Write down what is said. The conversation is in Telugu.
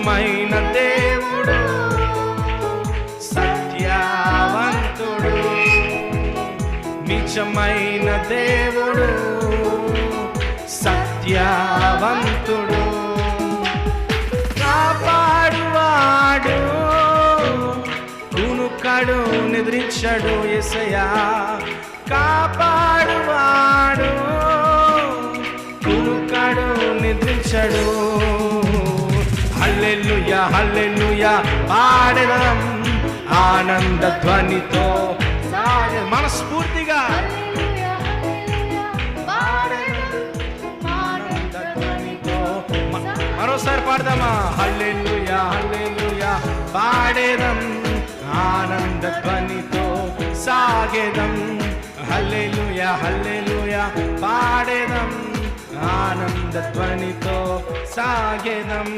మైన దేవుడు సత్యవంతుడు, నిజమైన దేవుడు సత్యవంతుడు, కాపాడువాడు కునుకడు నిద్రించడు యేసయ్యా, కాపాడువాడు కునుకడు నిద్రించడు. హల్లెలూయా హల్లెలూయా పాడెదం ఆనంద ధ్వనితో, మనస్ఫూర్తిగా మరోసారి పాడదామా? హల్లెలూయా హల్లెలూయా పాడేదం ఆనంద ధ్వనితో సాగేదం, హల్లెలూయా హల్లెలూయా పాడేదం ఆనంద ధ్వనితో సాగేదం.